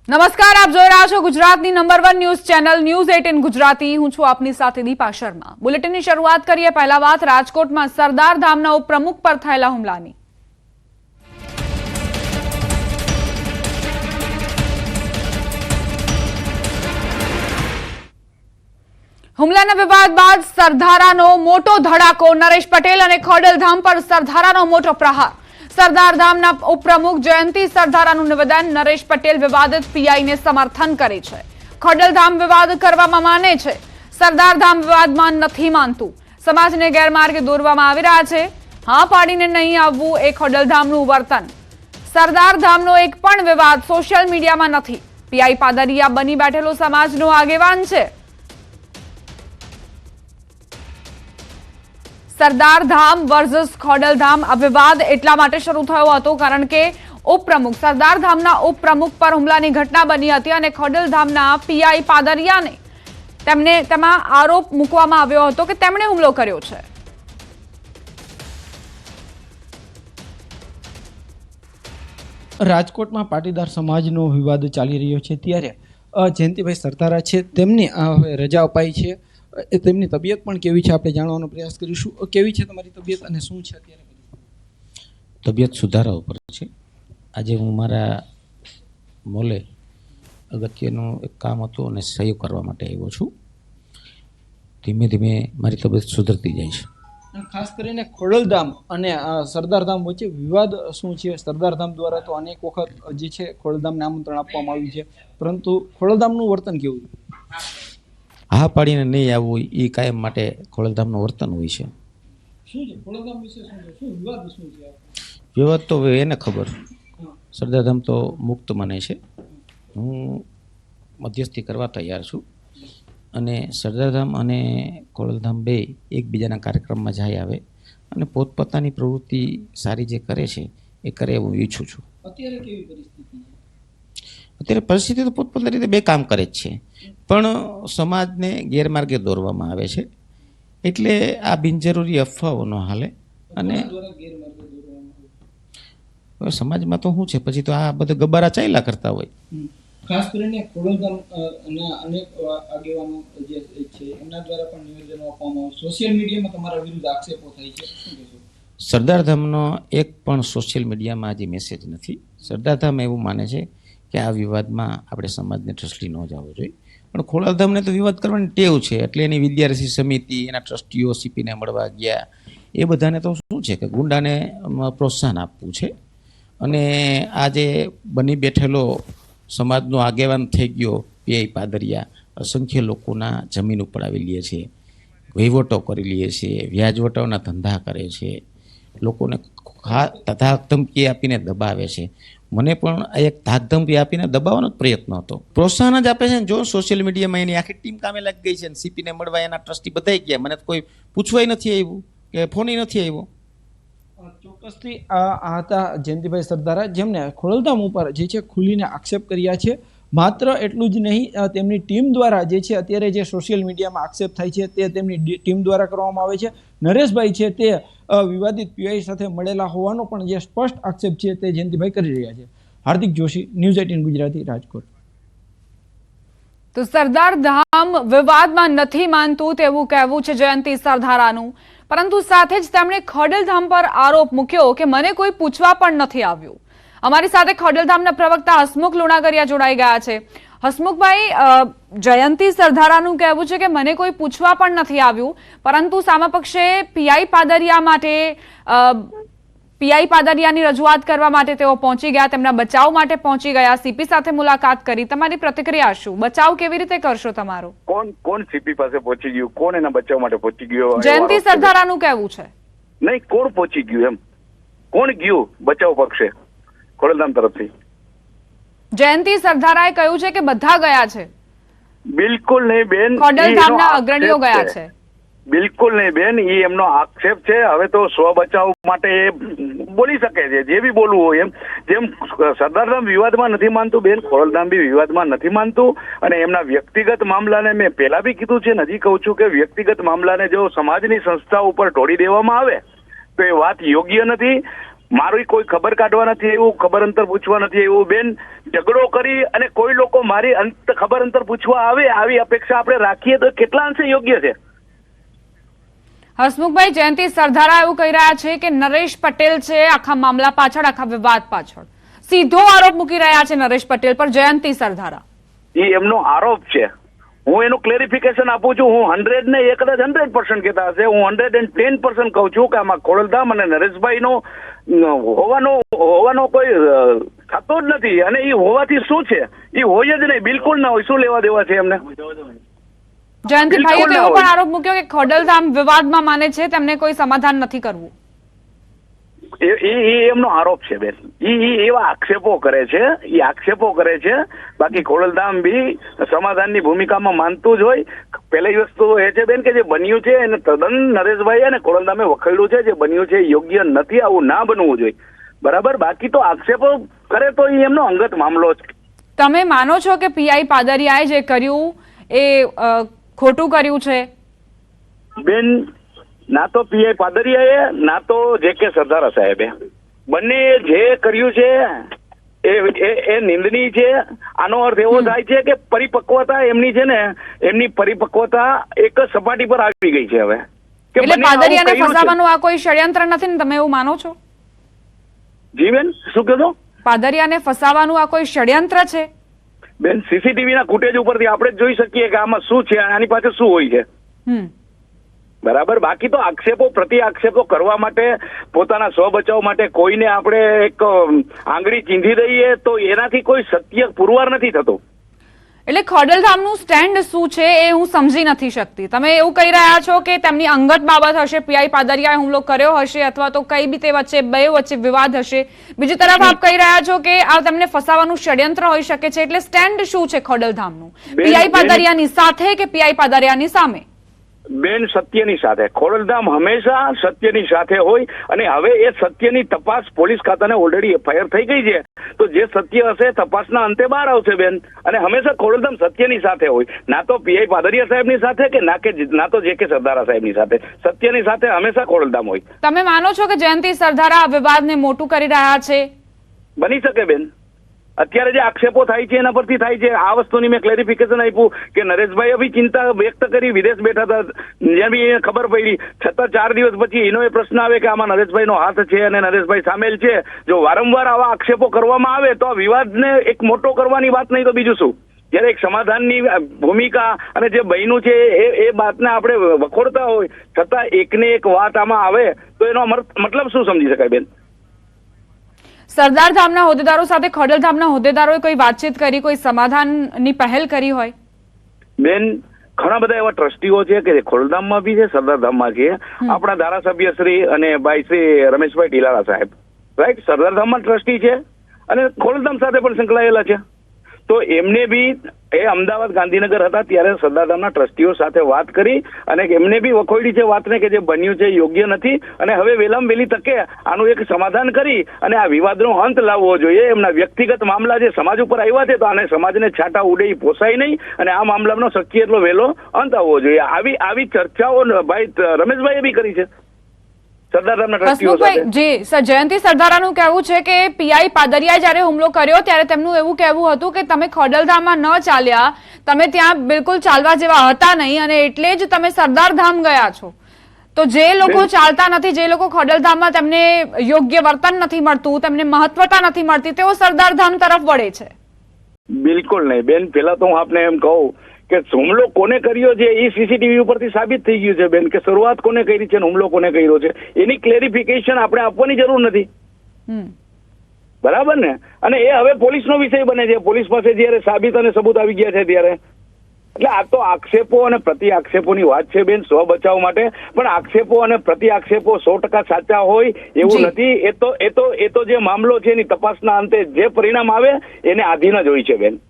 નમસ્કાર, આપ જોઈ રહ્યા છો ગુજરાતની number 1 news channel news 18 Gujarati. હું છું આપની સાથે દીપા શર્મા। બુલેટિનની શરૂઆત કરીએ। પહેલા વાત રાજકોટમાં સરદાર ધામના ઉપપ્રમુખ પર થયેલા હુમલાની। હુમલાના વિવાદ બાદ સરદારાનો મોટો ધડાકો। નરેશ પટેલ અને ખોડલધામ પર સરદારાનો મોટો પ્રહાર। સરદાર ધામના ઉપપ્રમુખ જયંતી સરદારાનું નિવેદન। નરેશ પટેલ વિવાદિત પીઆઈને સમર્થન કરે છે। ખોડલધામ વિવાદ કરવામાં માને છે, સરદાર ધામ વિવાદમાં નથી માનતું। સમાજને ગેરમાર્ગે દોરવામાં આવી રહ્યા છે। હા પાડીને નહીં આવવું એ ખોડલધામનું વર્તન। સરદાર ધામનો એક પણ વિવાદ સોશિયલ મીડિયામાં નથી। પીઆઈ પાદરિયા બની બેઠેલો સમાજનો આગેવાન છે। સરદાર ધામ વર્સસ ખોડલધામ આ વિવાદ એટલા માટે શરૂ થયો હતો કારણ કે ઉપપ્રમુખ સરદાર ધામના ઉપપ્રમુખ પર હુમલાની ઘટના બની હતી અને ખોડલધામના પીઆઈ પાદરિયાને તેમાં આરોપ મૂકવામાં આવ્યો હતો કે તેમણે હુમલો કર્યો છે। રાજકોટમાં પાટીદાર સમાજનો વિવાદ ચાલી રહ્યો છે ત્યારે જયંતિભાઈ સરદારા છે તેમની રજા અપાઈ છે। તેમની તબિયત પણ કેવી છે આપણે જાણવાનો પ્રયાસ કરીશું। કેવી છે તમારી તબિયત અને શું છે અત્યારે? તબિયત સુધારા ઉપર છે। આજે હું મારા મોલે અગત્યનું એક કામ હતું અને સહયોગ કરવા માટે આવ્યો છું। ધીમે ધીમે મારી તબિયત સુધરતી જાય છે। ખાસ કરીને ખોડલધામ અને સરદાર ધામ વચ્ચે વિવાદ શું છે? સરદાર ધામ દ્વારા તો અનેક વખત જે છે ખોડલધામને આમંત્રણ આપવામાં આવ્યું છે, પરંતુ ખોડલધામનું વર્તન કેવું? હા પાડીને નહીં આવવું એ કાયમ માટે ખોડલધામનું વર્તન હોય છે। શું છે ખોડલધામ વિશે શું વિવાદ શું છે? વિવાદ તો હવે એને ખબર। સરદાર ધામ તો મુક્ત માને છે। હું મધ્યસ્થી કરવા તૈયાર છું અને સરદાર ધામ અને ખોડલધામ બે એકબીજાના કાર્યક્રમમાં જાય આવે અને પોતપોતાની પ્રવૃત્તિ સારી જે કરે છે એ કરે એવું ઈચ્છું છું। અત્યારે કેવી પરિસ્થિતિ છે? અત્યારે પરિસ્થિતિ તો પોતપોતાની રીતે બે કામ કરે જ છે, પણ સમાજને ગેરમાર્ગે દોરવામાં આવે છે એટલે આ બિનજરૂરી અફવાઓ ન હાલે। અને સમાજમાં તો શું છે, પછી તો આ બધા ગબારા ચાલ્યા કરતા હોય। ખાસ કરીને ખોડલધામના અનેક આગેવાનો જે છે એમના દ્વારા પણ નિવેદનો આપવામાં આવે, સોશિયલ મીડિયામાં તમારા વિરુદ્ધ આક્ષેપો થાય છે, શું કહેશો? સરદાર ધામનો એક પણ સોશિયલ મીડિયામાં આજે મેસેજ નથી। સરદાર ધામ એવું માને છે કે આ વિવાદમાં આપણે સમાજને ઠસલી ન જવો જોઈએ, પણ ખોડલધામને તો વિવાદ કરવાની ટેવ છે એટલે એની વિદ્યાર્થી સમિતિ, એના ટ્રસ્ટીઓ સીપીને મળવા ગયા, એ બધાને તો શું છે કે ગુંડાને પ્રોત્સાહન આપવું છે। અને આ જે બની બેઠેલો સમાજનો આગેવાન થઈ ગયો પીઆઈ પાદરિયા અસંખ્ય લોકોના જમીન ઉપાડી લે છે, વહીવટો કરી લે છે, વ્યાજવટાઓના ધંધા કરે છે, લોકોને ધાકધમકી આપીને દબાવે છે। મને પણ એક ધાકધમકી આપીને દબાવવાનો જ પ્રયત્ન હતો, પ્રોત્સાહન જ આપે છે। જો સોશિયલ મીડિયામાં એની આખી ટીમ કામે લાગી ગઈ છે, સીપીને મળવા એના ટ્રસ્ટી બધાઈ ગયા, મને કોઈ પૂછવાય નથી આવ્યું કે ફોન નથી આવ્યો। ચોક્કસથી આ હતા જયંતિભાઈ સરદારા, જેમને ખોડલધામ ઉપર જે છે ખુલીને આક્ષેપ કર્યા છે। માત્ર એટલું જ નહીં, તેમની ટીમ દ્વારા જે છે અત્યારે જે સોશિયલ મીડિયામાં આક્ષેપ થાય છે તે તેમની ટીમ દ્વારા કરવામાં આવે છે। નરેશભાઈ છે તે વિવાદિત પીઆઈ સાથે મળેલા હોવાનો પણ જે સ્પષ્ટ આક્ષેપ છે તે જયંતિભાઈ કરી રહ્યા છે। હાર્દિક જોશી, ન્યૂઝ 18 ગુજરાતી, રાજકોટ। તો સરદાર ધામ વિવાદમાં નથી માનતું તેવું કહેવું છે જયંતી સરદારાનું, પરંતુ સાથે જ તેમણે ખોડલધામ પર આરોપ મૂક્યો કે મને કોઈ પૂછવા પણ નથી આવ્યું। અમારી સાથે ખોડલધામના પ્રવક્તા હસમુખ લુણાગરિયા જોડાઈ ગયા છે। હસમુખભાઈ, જયંતી સરદારાનું કહેવું છે કે મને કોઈ પૂછવા પણ નથી આવ્યું, પરંતુ સામા પક્ષે પીઆઈ પાદરિયાની રજૂઆત કરવા માટે તેઓ પહોંચી ગયા, તેમના બચાવ માટે પહોંચી ગયા, સીપી સાથે મુલાકાત કરી। તમારી પ્રતિક્રિયા શું? બચાવ કેવી રીતે કરશો તમારો? કોણ સીપી પાસે પહોંચી ગયું? કોણ એના બચાવ માટે પહોંચી ગયો? જયંતી સરદારાનું કહેવું છે નહીં, કોણ પહોંચી ગયું એમ? કોણ ગયું બચાવ પક્ષે ખોડલધામ તરફથી? જયંતી સરદારાએ કહ્યું છે કે બધા ગયા છે। બિલકુલ નહીં બેન, ખોડલધામના અગ્રણીઓ ગયા છે। બિલકુલ નહીં બેન, એ એમનો આક્ષેપ છે। હવે તો સ્વ બચાવ માટે એ બોલી શકે છે જે બી બોલવું હોય એમ। જેમ સરદારધામ વિવાદમાં નથી માનતું બેન, ખોડલધામ બી વિવાદમાં નથી માનતું, અને એમના વ્યક્તિગત મામલાને મેં પહેલા બી કીધું છે, હજી કહું છું કે વ્યક્તિગત મામલાને જો સમાજની સંસ્થા ઉપર ઢોળી દેવામાં આવે તો એ વાત યોગ્ય નથી। મારું કોઈ ખબર કાઢવા નથી એવું, ખબર અંતર પૂછવા નથી એવું. બેન, ઝઘડો કરી અને કોઈ લોકો મારી ખબર અંતર પૂછવા આવે, આવી અપેક્ષા આપણે રાખીએ તો કેટલા અંશે યોગ્ય છે? હસમુખભાઈ, જયંતિ સરધારા એવું કહી રહ્યા છે કે નરેશ પટેલ છે આખા મામલા પાછળ, આખા વિવાદ પાછળ. સીધો આરોપ મૂકી રહ્યા છે નરેશ પટેલ પર જયંતિ સરધારા. એ એમનો આરોપ છે. હું એનું ક્લેરિફિકેશન આપું છું. હું 100 ને કદાચ 100% કહેતા હશે, હું 110% કહું છું કે આમાં ખોડલધામ અને નરેશભાઈનો હોવાનો કોઈ થતો જ નથી. અને એ હોવાથી શું છે? એ હોય જ નહીં, બિલકુલ ના હોય. શું લેવા દેવા છે એમને? જયંતિભાઈએ તો બિલકુલ એવો ના પણ હોય. આરોપ મૂક્યો કે ખોડલધામ વિવાદમાં માને છે, તેમને કોઈ સમાધાન નથી કરવું. એ એમનો આરોપ છે બેન. એવા આક્ષેપો કરે છે. બાકી ખોડલધામ બી સમાધાનની ભૂમિકામાં માનતું જ હોય. પહેલી વસ્તુ એ છે બેન કે જે બન્યું છે એને તદ્દન નરેશભાઈ અને ખોડલધામે વખોડ્યું છે. જે બન્યું છે એ યોગ્ય નથી, આવું ના બનવું જોઈએ. બરાબર. બાકી તો આક્ષેપો કરે તો એ એમનો અંગત મામલો છે. તમે માનો છો કે પીઆઈ પાદરિયાએ જે કર્યું એ ખોટું કર્યું છે? બેન, ના તો પીઆઈ પાદરિયાએ ના તો જે.કે. સરદારા સાહેબે, બંને જે કર્યું છે એ નિંદનીય છે. આનો અર્થ એવો થાય છે કે પરિપક્વતા એમની છે ને, એમની પરિપક્વતા એક સપાટી પર આવી ગઈ છે હવે. કે એટલે બંને આવું પાદરિયાને કર્યું છે. ફસાવવાનું આ કોઈ ષડયંત્ર નથી ને, તમે એવું માનો છો? જી બેન, શું કહો છો? પાદરિયાને ફસાવવાનું આ કોઈ ષડયંત્ર છે? બેન, સીસીટીવી ના ફૂટેજ ઉપરથી આપણે જ જોઈ શકીએ કે આમાં શું છે, આની પાછળ શું હોય છે. બરાબર. બાકી તો આક્ષેપો પ્રતિ આક્ષેપો કરવા માટે, પોતાના સ્વ બચાવ માટે કોઈને આપણે એક આંગળી ચીંધી દઈએ તો એનાથી કોઈ સત્ય પુરવાર નથી થતો. એટલે ખોડલધામનું સ્ટેન્ડ શું છે એ હું સમજી નથી શકતી. તમે એવું કહી રહ્યા છો કે તેમની અંગત બાબત હશે, પીઆઈ પાદરિયાએ હુમલો કર્યો હશે, અથવા તો કઈ બી તે વચ્ચે વિવાદ હશે. બીજી તરફ આપ કહી રહ્યા છો કે આ તેમને ફસાવાનું ષડયંત્ર હોઈ શકે છે. એટલે સ્ટેન્ડ શું છે ખોડલધામનું? પીઆઈ પાદરિયાની સાથે કે પીઆઈ પાદરિયાની સામે? બેન, સત્યની સાથે. ખોડલધામ હંમેશા સત્યની સાથે હોય. અને હવે એ સત્યની તપાસ પોલીસ ખાતાને ઓલરેડી એફઆઈઆર થઈ ગઈ છે. તો જે સત્ય હશે તપાસના અંતે બહાર આવશે બેન. અને હંમેશા ખોડલધામ સત્યની સાથે હોય. ના તો પીઆઈ પાદરિયા સાહેબની સાથે કે ના તો જે.કે. સરદારા સાહેબની સાથે. સત્યની સાથે હંમેશા ખોડલધામ હોય. તમે માનો છો કે જયંતિ સરધારા આ વિવાદને મોટું કરી રહ્યા છે? બની શકે બેન. અત્યારે જે આક્ષેપો થાય છે એના પરથી થાય છે. આ વસ્તુની મેં ક્લેરિફિકેશન આપ્યું કે નરેશભાઈએ બી ચિંતા વ્યક્ત કરી, વિદેશ બેઠા હતા, જ્યાં બી એને ખબર પડી. છતાં 4 દિવસ પછી એનો એ પ્રશ્ન આવે કે આમાં નરેશભાઈનો હાથ છે અને નરેશભાઈ સામેલ છે. જો વારંવાર આવા આક્ષેપો કરવામાં આવે તો આ વિવાદને એક મોટો કરવાની વાત નહીં તો બીજું શું? જયારે એક સમાધાનની ભૂમિકા અને જે બન્યું છે એ વાતને આપણે વખોડતા હોય, છતાં એકને એક વાત આમાં આવે તો એનો મતલબ શું સમજી શકાય બેન? સરદાર ધામના હોદ્દેદારો સાથે ખોડલધામના હોદ્દેદારોએ કોઈ વાતચીત કરી, કોઈ સમાધાનની પહેલ કરી હોય? બેન, ઘણા બધા એવા ટ્રસ્ટીઓ છે કે ખોડલધામમાં બી છે, સરદારધામમાં છે. આપણા ધારાસભ્ય શ્રી અને ભાઈ શ્રી રમેશભાઈ ઢીલાળા સાહેબ, રાઈટ, સરદારધામમાં ટ્રસ્ટી છે અને ખોડલધામ સાથે પણ સંકળાયેલા છે. તો એમને બી એ અમદાવાદ ગાંધીનગર હતા ત્યારે સરદારધામના ટ્રસ્ટીઓ સાથે વાત કરી અને એમને બી વખોડી છે વાતને કે જે બન્યું છે યોગ્ય નથી અને હવે વહેલામાં વહેલી તકે આનું એક સમાધાન કરી અને આ વિવાદનો અંત લાવવો જોઈએ. એમના વ્યક્તિગત મામલા જે સમાજ ઉપર આવ્યા છે તો આને સમાજને છાંટા ઉડે પોસાય નહીં અને આ મામલાનો શક્ય એટલો વહેલો અંત આવવો જોઈએ. આવી ચર્ચાઓ ભાઈ રમેશભાઈએ બી કરી છે સરદારધામના ટ્રસ્ટીઓ સાથે. જી, જયંતિ સરદારાનું કહેવું છે કે પીઆઈ પાદરિયાએ જ્યારે હુમલો કર્યો ત્યારે તેમનું એવું કહેવું હતું કે તમે ખોડલધામમાં ન ચાલ્યા, તમે ત્યાં બિલકુલ ચાલવા જેવા હતા નહીં અને એટલે જ તમે સરદારધામ ગયા છો. તો જે લોકો ચાલતા નથી, જે લોકો ખોડલધામમાં તેમને યોગ્ય વર્તન નથી મળતું, તેમને મહત્વતા નથી મળતી, તેઓ સરદારધામ તરફ વળે છે. બિલકુલ નહીં બેન. પેલા તો હું આપને એમ કહું કે હુમલો કોને કર્યો છે એ સીસીટીવી ઉપરથી સાબિત થઈ ગયું છે બેન, કે શરૂઆત કોને કરી છે, હુમલો કોને કર્યો છે એની ક્લેરિફિકેશન આપણે આપવાની જરૂર નથી. બરાબર ને? અને એ હવે પોલીસનો વિષય બને છે. પોલીસ પાસે જયારે સાબિત અને સબૂત આવી ગયા છે ત્યારે. એટલે આ તો આક્ષેપો અને પ્રતિ આક્ષેપોની વાત છે બેન, સ્વ બચાવ માટે. પણ આક્ષેપો અને પ્રતિ આક્ષેપો 100% સાચા હોય એવું નથી. એ તો જે મામલો છે એની તપાસના અંતે જે પરિણામ આવે એને આધીન જ હોય છે બેન.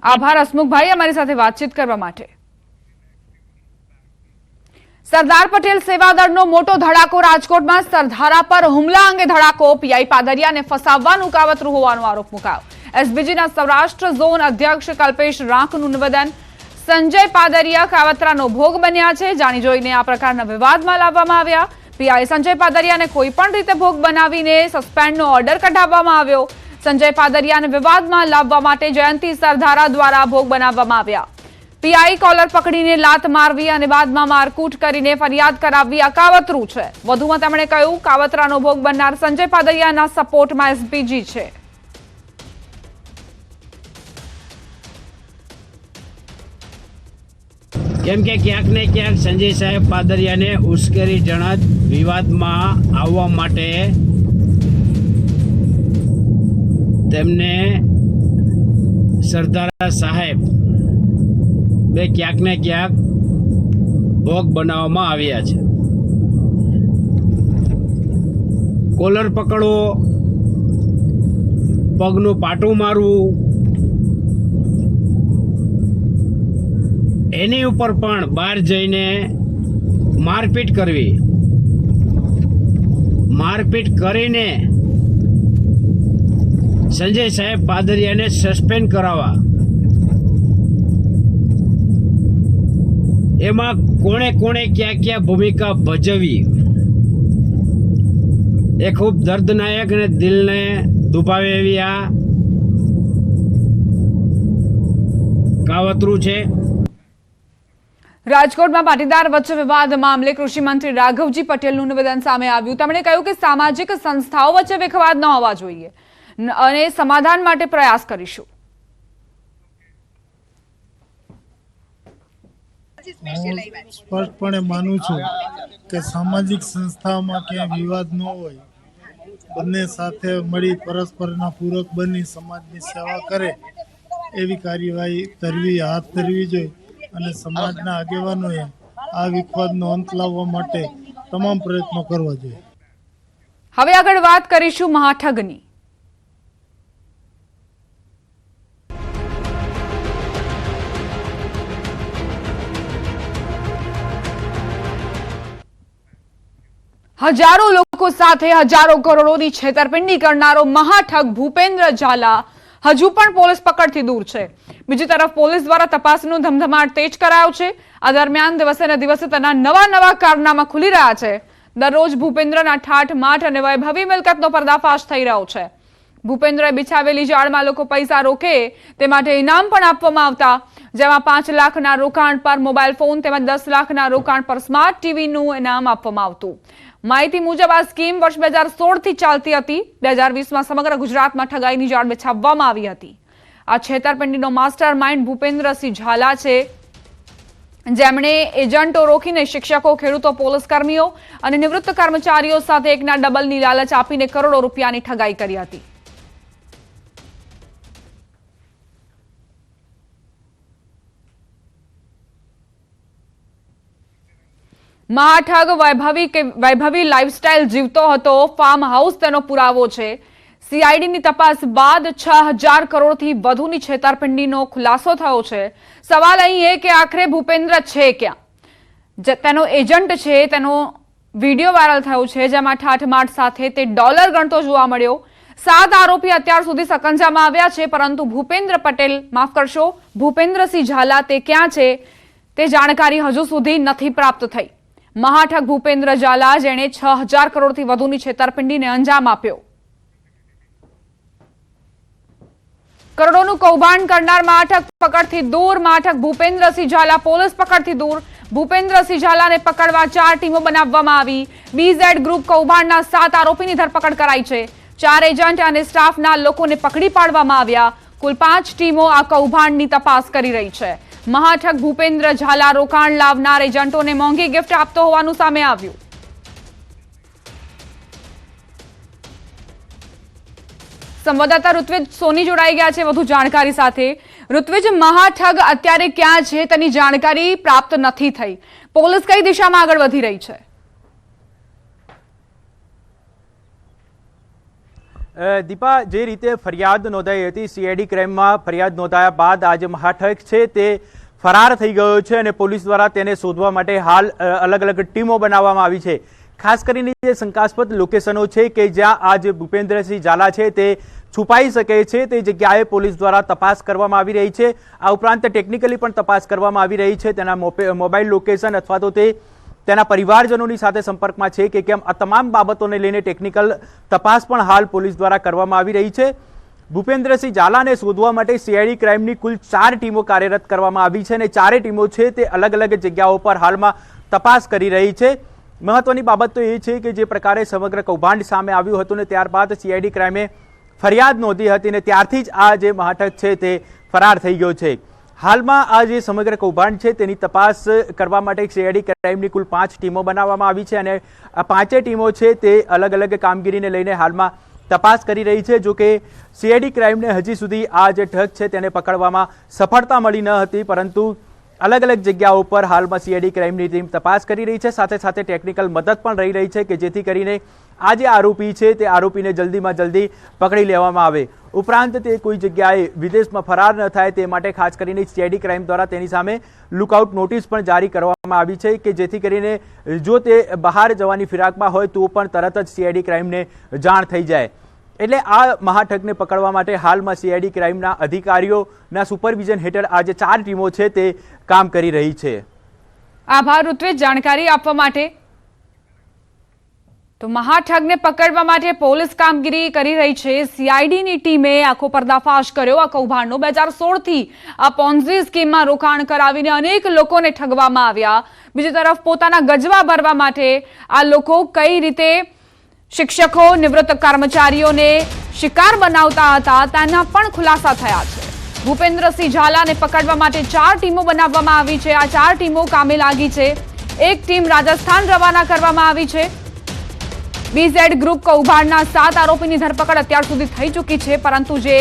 આભાર હસમુખભાઈ અમારી સાથે વાતચીત કરવા માટે. સરદાર પટેલ સેવાદળનો મોટો ધડાકો રાજકોટમાં. સરધારા પર હુમલા અંગે ધડાકો. પીઆઈ પાદરિયાને ફસાવવાનું કાવતરું હોવાનો આરોપ મુકાયો. એસબીજીના સૌરાષ્ટ્ર ઝોન અધ્યક્ષ કલ્પેશ રાંકનું નિવેદન. સંજય પાદરિયા કાવતરાનો ભોગ બન્યા છે. જાણી જોઈને આ પ્રકારના વિવાદમાં લાવવામાં આવ્યા. પીઆઈ સંજય પાદરિયાને કોઈ પણ રીતે ભોગ બનાવીને સસ્પેન્ડનો ઓર્ડર કઢાવવામાં આવ્યો. સંજય પાદરિયાને વિવાદમાં લાવવા માટે જયંતિ સરધારા દ્વારા ભોગ બનાવવામાં આવ્યા. પીઆઈ કોલર પકડીને લાત મારવી અને બાદમાં મારકૂટ કરીને ફરિયાદ કરાવવી આ કાવતરું છે. વધુમાં તેમણે કહ્યું, કાવતરાનો ભોગ બનનાર સંજય પાદરિયાના સપોર્ટમાં એસપીજી છે. કેમ કે ક્યાંક ને ક્યાંક સંજય સાહેબ પાદરિયાને ઉશ્કેરીજનક વિવાદમાં આવવા માટે તેમને સરદારા સાહેબ બે ક્યાંક ને ક્યાંક ભોગ બનાવવામાં આવ્યા છે. કોલર પકડવો, પગનું પાટું મારવું, એની ઉપર પણ બહાર જઈને મારપીટ કરવી, મારપીટ કરીને સંજય સાહેબ પાદરિયાને સસ્પેન્ડ કરાવવા, એમાં કોણે કોણે ક્યાં ક્યાં ભૂમિકા ભજવી એ ખૂબ દર્દનાયક અને દિલને દુભાવે એવી આ કાવતરું છે. રાજકોટમાં પાટીદાર વચ્ચે વિવાદ મામલે કૃષિ મંત્રી રાઘવજી પટેલનું નિવેદન સામે આવ્યું. તેમણે કહ્યું કે સામાજિક સંસ્થાઓ વચ્ચે વિખવાદ ન હોવા જોઈએ અને સમાધાન માટે પ્રયાસ કરીશું. સ્પષ્ટપણે માનું છું કે સામાજિક સંસ્થાઓમાં ક્યાંય વિવાદ ન હોય, બંને સાથે મળી પરસ્પરના પૂરક બની સમાજની સેવા કરે એવી કાર્યવાહી હાથ ધરવી જોઈએ અને સમાજના આગેવાનોએ આ વિખવાદનો અંત લાવવા માટે તમામ પ્રયત્નો કરવા જોઈએ. હવે આગળ વાત કરીશું મહાઠગની. હજારો લોકો સાથે હજારો કરોડોની છેતરપિંડી કરનારો મહાઠગ ભૂપેન્દ્ર ઝાલા હજુ પણ પોલીસ પકડથી દૂર છે. બીજી તરફ પોલીસ દ્વારા તપાસનો ધમધમાટ તેજ કરાયો છે. આ દરમિયાન દિવસે ને દિવસે તેના નવા કારનામા ખુલી રહ્યા છે. દરરોજ ભૂપેન્દ્રના ઠાઠ માઠ અને વૈભવી મિલકતનો પર્દાફાશ થઈ રહ્યો છે. ભૂપેન્દ્રએ બિછાવેલી જાળમાં લોકો પૈસા રોકે તે માટે ઇનામ પણ આપવામાં આવતા, જેમાં 5 લાખના રોકાણ પર મોબાઈલ ફોન તેમજ 10 લાખના રોકાણ પર સ્માર્ટ ટીવીનું ઇનામ આપવામાં આવતું. માહિતી મુજબ આ સ્કીમ વર્ષ 2016થી ચાલતી હતી. 2020માં સમગ્ર ગુજરાતમાં ઠગાઈની જાળ બિછાવવામાં આવી હતી. આ છેતરપિંડીનો માસ્ટર માઇન્ડ ભૂપેન્દ્રસિંહ ઝાલા છે, જેમણે એજન્ટો રોકીને શિક્ષકો, ખેડૂતો, પોલીસ કર્મીઓ અને નિવૃત્ત કર્મચારીઓ સાથે એકના ડબલની લાલચ આપીને કરોડો રૂપિયાની ઠગાઈ કરી હતી. મહાઠગ વૈભવી લાઇફસ્ટાઇલ જીવતો હતો. ફાર્મ હાઉસ તેનો પુરાવો છે. સીઆઈડીની તપાસ બાદ 6000 કરોડથી વધુની છેતરપિંડીનો ખુલાસો થયો છે. સવાલ અહીં એ કે આખરે ભૂપેન્દ્ર છે ક્યાં? તેનો એજન્ટ છે, તેનો વિડીયો વાયરલ થયો છે, જેમાં ઠાઠમાઠ સાથે તે ડોલર ગણતો જોવા મળ્યો. 7 આરોપી અત્યાર સુધી સકંજામાં આવ્યા છે, પરંતુ ભૂપેન્દ્રસિંહ ઝાલા તે ક્યાં છે તે જાણકારી હજુ સુધી નથી પ્રાપ્ત થઈ. મહાઠગ ભૂપેન્દ્ર ઝાલા, જેણે 6000 કરોડથી વધુની છેતરપિંડીને અંજામ આપ્યો. કરોડોનું કૌભાંડ કરનાર મહાઠગ પકડથી દૂર. મહાઠગ ભૂપેન્દ્રસિંહ ઝાલા પોલીસ પકડથી દૂર. ભૂપેન્દ્રસિંહ ઝાલાને પકડવા 4 ટીમો બનાવવામાં આવી. બીઝેડ ગ્રુપ કૌભાંડના 7 આરોપીની ધરપકડ કરાઈ છે. 4 એજન્ટ અને સ્ટાફના લોકોને પકડી પાડવામાં આવ્યા. કુલ 5 ટીમો આ કૌભાંડની તપાસ કરી રહી છે. મહાઠગ ભૂપેન્દ્ર ઝાલા રોકાણ લાવનાર એજન્ટોને મોંઘી ગિફ્ટ આપતો હોવાનું સામે આવ્યું. સંવાદદાતા ઋત્વિજ સોની જોડાઈ ગયા છે વધુ જાણકારી સાથે. ઋત્વિજ, મહાઠગ અત્યારે ક્યાં છે તેની જાણકારી પ્રાપ્ત નથી થઈ. પોલીસ કઈ દિશામાં આગળ વધી રહી છે? દીપા, જે રીતે ફરિયાદ નોંધાઈ હતી, સીઆઈડી ક્રાઇમમાં ફરિયાદ નોંધાયા બાદ આજે મહાઠગ છે તે ફરાર થઈ ગયો છે અને પોલીસ દ્વારા તેને શોધવા માટે હાલ અલગ અલગ ટીમો બનાવવામાં આવી છે. ખાસ કરીને જે શંકાસ્પદ લોકેશનો છે કે જ્યાં આ જે ભૂપેન્દ્રસિંહ ઝાલા છે તે છુપાઈ શકે છે તે જગ્યાએ પોલીસ દ્વારા તપાસ કરવામાં આવી રહી છે. આ ઉપરાંત ટેકનિકલી પણ તપાસ કરવામાં આવી રહી છે. તેના મોબાઈલ લોકેશન અથવા તો તે તેના પરિવારજનોની સાથે સંપર્કમાં છે કે કેમ, આ તમામ બાબતોને લઈને ટેકનિકલ તપાસ પણ હાલ પોલીસ દ્વારા કરવામાં આવી રહી છે. ભૂપેન્દ્રસિંહ ઝાલાને શોધવા માટે સીઆઈડી ક્રાઇમની કુલ 4 ટીમો કાર્યરત કરવામાં આવી છે અને 4 ટીમો છે તે અલગ અલગ જગ્યાઓ પર હાલમાં તપાસ કરી રહી છે. મહત્વની બાબત તો એ છે કે જે પ્રકારે સમગ્ર કૌભાંડ સામે આવ્યું હતું ને ત્યારબાદ સીઆઈડી ક્રાઇમે ફરિયાદ નોંધી હતી ને ત્યારથી જ આ જે મહાઠગ છે તે ફરાર થઈ ગયો છે. હાલમાં આ જે સમગ્ર કૌભાંડ છે તેની તપાસ કરવા માટે સીઆઈડી ક્રાઇમની કુલ 5 ટીમો બનાવવામાં આવી છે અને આ 5 ટીમો છે તે અલગ અલગ કામગીરીને લઈને હાલમાં તપાસ કરી રહી છે. જો કે સીઆઈડી ક્રાઇમને હજી સુધી આ જે ઠગ છે તેને પકડવામાં સફળતા મળી ન હતી, પરંતુ અલગ અલગ જગ્યાઓ પર હાલમાં સીઆઈડી ક્રાઇમની ટીમ તપાસ કરી રહી છે. સાથે સાથે ટેકનિકલ મદદ પણ રહી રહી છે કે જેથી કરીને આ જે આરોપી છે તે આરોપીને જલ્દીમાં જલ્દી પકડી લેવામાં આવે. ઉપરાંત તે કોઈ જગ્યાએ વિદેશમાં ફરાર ન થાય તે માટે ખાસ કરીને સીઆઈડી ક્રાઇમ દ્વારા તેની સામે લુકઆઉટ નોટિસ પણ જારી કરવામાં આવી છે કે જેથી કરીને જો તે બહાર જવાની ફિરાકમાં હોય તો પણ તરત જ સીઆઈડી ક્રાઇમને જાણ થઈ જાય. એટલે આ મહાઠગને પકડવા માટે હાલમાં સીઆઈડી ક્રાઇમના અધિકારીઓના સુપરવિઝન હેઠળ આ જે 4 ટીમો છે તે કામ કરી રહી છે. આભાર ઋત્વિજ જાણકારી આપવા માટે. તો મહાઠગને પકડવા માટે પોલીસ કામગીરી કરી રહી છે. સીઆઈડીની ટીમે આખો પર્દાફાશ કર્યો આ કૌભાંડનો. 2016 થી આ પોન્ઝી સ્કીમમાં રોકાણ કરાવીને અનેક લોકોને ઠગવામાં આવ્યા. બીજી તરફ પોતાના ગજવા ભરવા માટે આ લોકો કઈ રીતે શિક્ષકો, નિવૃત્ત કર્મચારીઓને શિકાર બનાવતા હતા તેના પણ ખુલાસા થયા છે. ભૂપેન્દ્રસિંહ ઝાલાને પકડવા માટે 4 ટીમો બનાવવામાં આવી છે. આ 4 ટીમો કામે લાગી છે. એક ટીમ રાજસ્થાન રવાના કરવામાં આવી છે. બીઝેડ ગ્રુપ કૌભાંડના 7 આરોપીની ધરપકડ અત્યાર સુધી થઈ ચૂકી છે, પરંતુ જે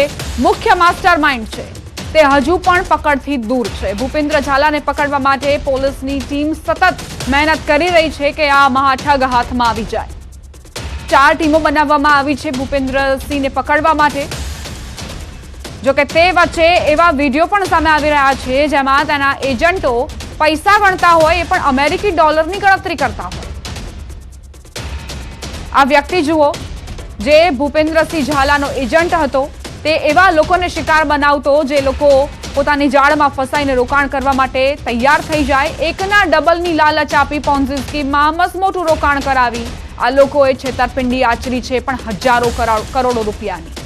મુખ્ય માસ્ટર માઇન્ડ છે તે હજુ પણ પકડથી દૂર છે. ભૂપેન્દ્ર ઝાલાને પકડવા માટે પોલીસની ટીમ સતત મહેનત કરી રહી છે કે આ મહાઠગ હાથમાં આવી જાય. 4 ટીમો બનાવવામાં આવી છે ભૂપેન્દ્રસિંહને પકડવા માટે. જોકે તે વચ્ચે એવા વિડીયો પણ સામે આવી રહ્યા છે જેમાં તેના એજન્ટો પૈસા ગણતા હોય, એ પણ અમેરિકી ડોલરની ગણતરી કરતા હોય. આ વ્યક્તિ જુઓ, જે ભૂપેન્દ્રસિંહ ઝાલાનો એજન્ટ હતો, તે એવા લોકોને શિકાર બનાવતો જે લોકો પોતાની જાળમાં ફસાઈને રોકાણ કરવા માટે તૈયાર થઈ જાય. એકના ડબલની લાલચ આપી પોન્ઝી સ્કીમમાં મસમોટું રોકાણ કરાવી આ લોકોએ છેતરપિંડી આચરી છે, પણ હજારો કરોડો રૂપિયાની.